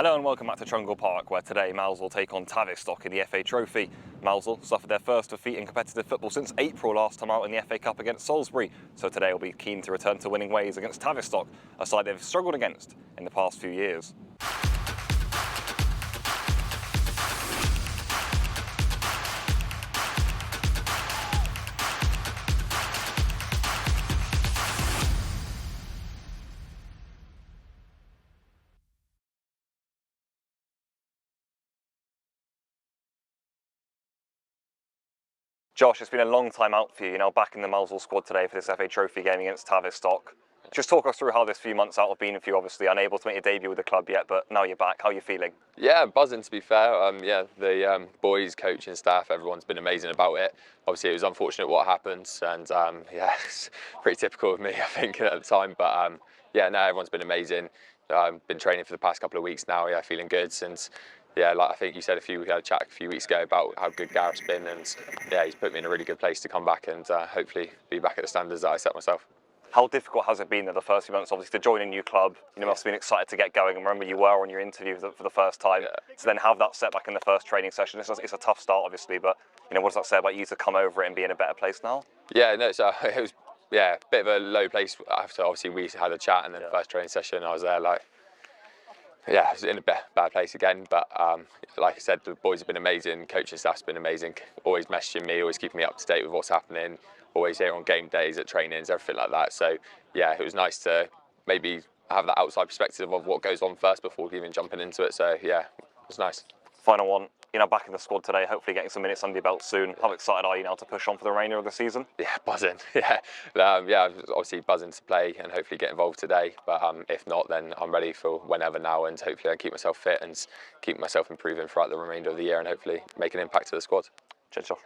Hello and welcome back to Trungle Parc, where today Mousehole take on Tavistock in the FA Trophy. Mousehole suffered their first defeat in competitive football since April last time out in the FA Cup against Salisbury, so today will be keen to return to winning ways against Tavistock, a side they've struggled against in the past few years. Josh, it's been a long time out for you, back in the Mousehole squad today for this FA Trophy game against Tavistock. Just talk us through how this few months out have been for you, obviously unable to make your debut with the club yet, but now you're back. How are you feeling? Yeah, buzzing to be fair. The boys, coach and staff, everyone's been amazing about it. Obviously it was unfortunate what happened and it's pretty typical of me I think at the time, but everyone's been amazing. I've been training for the past couple of weeks now, feeling good, and like I think you said we had a chat a few weeks ago about how good Gareth's been, and he's put me in a really good place to come back and hopefully be back at the standards that I set myself. How difficult has it been in the first few months, obviously, to join a new club? You must have been excited to get going, and remember you were on your interview for the first time. To then have that setback in the first training session, it's a tough start, obviously, but what does that say about you to come over it and be in a better place now? Yeah, no, so it was a bit of a low place after obviously we had a chat, and then the first training session I was there I was in a bad place again, but like I said, the boys have been amazing, coaching staff's been amazing, always messaging me, always keeping me up to date with what's happening, always here on game days, at trainings, everything like that. So it was nice to maybe have that outside perspective of what goes on first before even jumping into it. So it was nice. Final one, back in the squad today, hopefully getting some minutes under your belt soon. How excited are you now to push on for the remainder of the season? Yeah, buzzing. Obviously buzzing to play and hopefully get involved today. But if not, then I'm ready for whenever now, and hopefully I keep myself fit and keep myself improving throughout the remainder of the year, and hopefully make an impact to the squad. Cheers, Josh.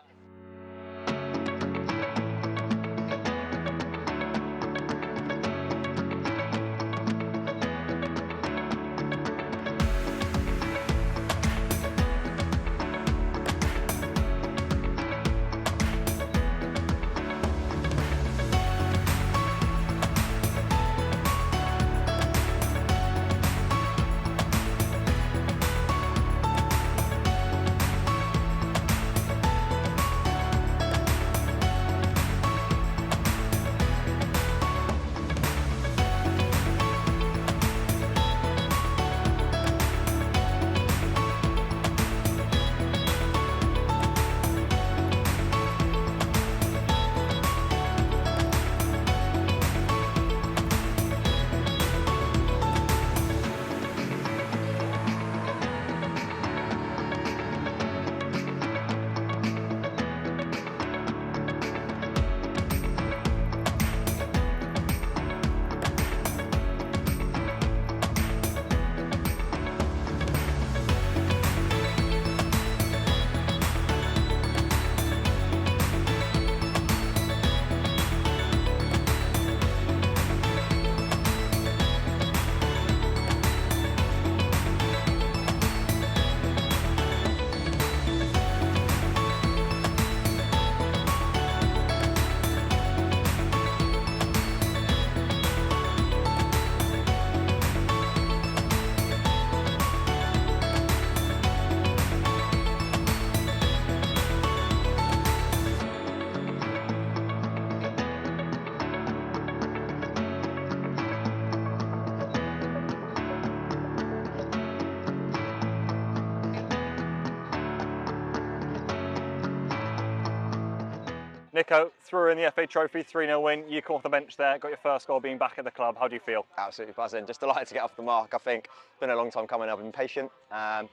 Nico, threw in the FA Trophy, 3-0 win. You come off the bench there, got your first goal being back at the club. How do you feel? Absolutely buzzing. Just delighted to get off the mark. I think it's been a long time coming. I've been patient,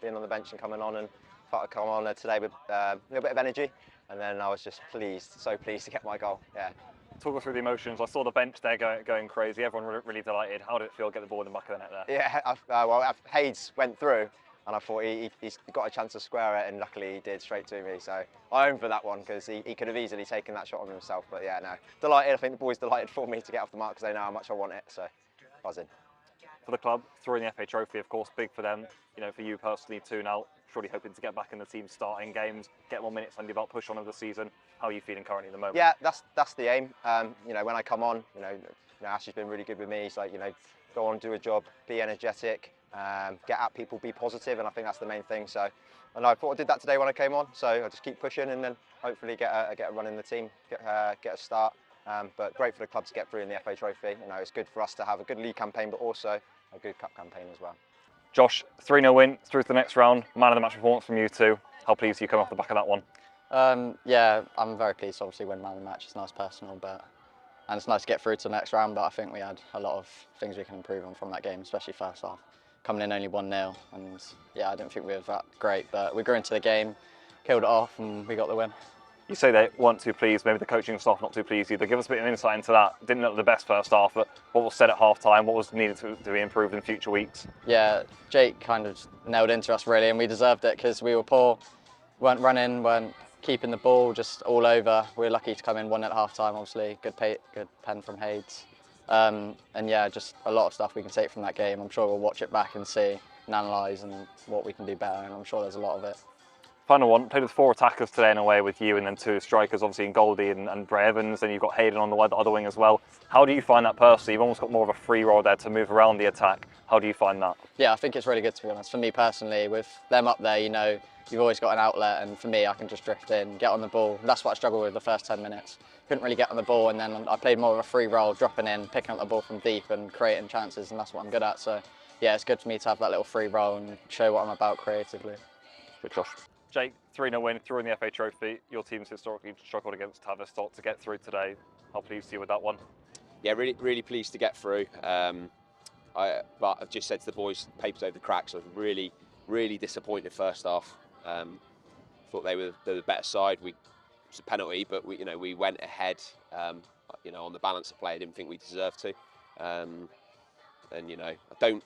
being on the bench and coming on, and thought I'd come on today with a little bit of energy. And then I was just so pleased to get my goal. Yeah. Talk us through the emotions. I saw the bench there going crazy. Everyone really delighted. How did it feel to get the ball in the back of the net there? Yeah, Hayes went through, and I thought he's got a chance to square it, and luckily he did, straight to me. So I own for that one, because he could have easily taken that shot on himself. But delighted. I think the boys delighted for me to get off the mark, because they know how much I want it. So buzzing. For the club, throwing the FA Trophy, of course, big for them. For you personally too now. Surely hoping to get back in the team, starting games, get more minutes under your belt, push on over the season. How are you feeling currently at the moment? Yeah, that's the aim. When I come on, Ash has been really good with me. He's like, go on, do a job, be energetic, get at people, be positive, and I think that's the main thing. So, and I thought I did that today when I came on. So I just keep pushing, and then hopefully get a run in the team, get a start. But great for the club to get through in the FA Trophy. You know, it's good for us to have a good league campaign, but also a good cup campaign as well. Josh, 3-0 win, through to the next round. Man of the match performance from you two. How pleased are you coming off the back of that one? Yeah, I'm very pleased to obviously win man of the match. It's nice personal, and it's nice to get through to the next round, but I think we had a lot of things we can improve on from that game, especially first half. Coming in only 1-0, and yeah, I didn't think we were that great, but we grew into the game, killed it off, and we got the win. You say they weren't too pleased, maybe the coaching staff not too pleased either. Give us a bit of insight into that. Didn't look the best first half, but what was said at half time? What was needed to be improved in future weeks? Yeah, Jake kind of nailed into us really, and we deserved it because we were poor, weren't running, weren't keeping the ball, just all over. We were lucky to come in 1 at half time, obviously. Good pen from Hayes. And yeah, just a lot of stuff we can take from that game. I'm sure we'll watch it back and see and analyse and what we can do better, and I'm sure there's a lot of it. Final one, played with 4 attackers today in a way with you and then 2 strikers, obviously in Goldie and Bray Evans, then you've got Hayden on the other wing as well. How do you find that personally? You've almost got more of a free role there to move around the attack. How do you find that? Yeah, I think it's really good to be honest. For me personally, with them up there, you know, you've always got an outlet, and for me, I can just drift in, get on the ball. That's what I struggled with the first 10 minutes. Couldn't really get on the ball, and then I played more of a free role, dropping in, picking up the ball from deep and creating chances, and that's what I'm good at. So yeah, it's good for me to have that little free role and show what I'm about creatively. Good, Josh. Jake, 3-0 win, through in the FA Trophy. Your team's historically struggled against Tavistock to get through today. How pleased are you with that one? Yeah, really pleased to get through. But I've just said to the boys, papers over the cracks. I was really disappointed first half. Thought they were the better side. It was a penalty, but we went ahead. On the balance of play, I didn't think we deserved to. And I don't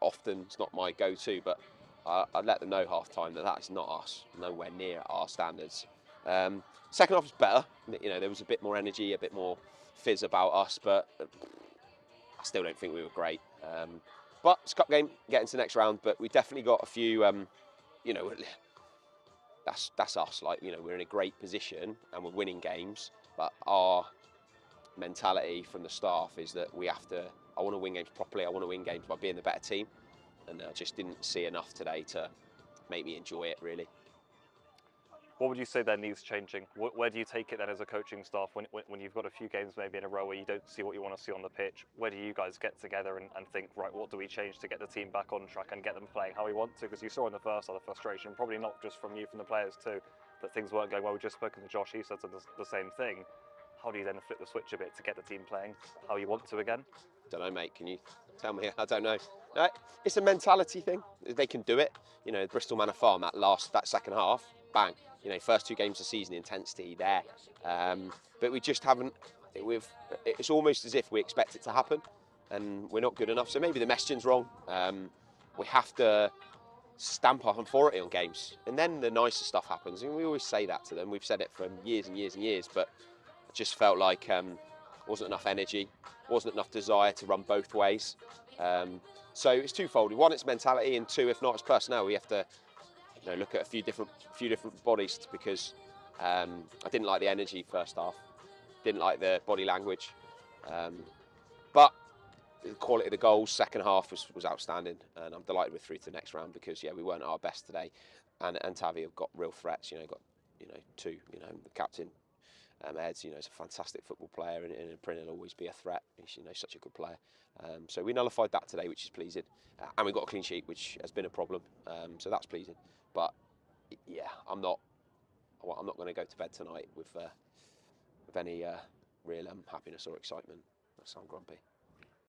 often. It's not my go-to, but I let them know half time that is not us. Nowhere near our standards. Second half was better. There was a bit more energy, a bit more fizz about us, but I still don't think we were great. But it's a cup game, getting to the next round. But we definitely got a few. That's us. We're in a great position and we're winning games. But our mentality from the staff is that we have to. I want to win games properly. I want to win games by being the better team. And I just didn't see enough today to make me enjoy it, really. What would you say then needs changing? Where do you take it then as a coaching staff when you've got a few games maybe in a row where you don't see what you want to see on the pitch? Where do you guys get together and think, right, what do we change to get the team back on track and get them playing how we want to? Because you saw in the first half the frustration, probably not just from you, from the players too, that things weren't going well. We've just spoken to Josh, he said the same thing. How do you then flip the switch a bit to get the team playing how you want to again? Don't know, mate. Can you tell me? I don't know. No, it's a mentality thing. They can do it. Bristol Manor Farm, that second half, bang. First 2 games of the season, intensity there. But we just haven't. It's almost as if we expect it to happen, and we're not good enough. So maybe the messaging's wrong. We have to stamp our authority on games, and then the nicer stuff happens. And we always say that to them. We've said it for years and years and years, but I just felt like wasn't enough energy, wasn't enough desire to run both ways. So it's twofold. 1, it's mentality, and 2, if not, it's personnel. We have to look at a few different bodies, because I didn't like the energy first half, didn't like the body language, but the quality of the goals second half was outstanding, and I'm delighted we're through to the next round because we weren't our best today, and Tavi have got real threats. Got 2. The captain. Ed's, is a fantastic football player, and he'll always be a threat. He's, such a good player. So we nullified that today, which is pleasing, and we got a clean sheet, which has been a problem. So that's pleasing. But yeah, I'm not going to go to bed tonight with any real happiness or excitement. I sound grumpy.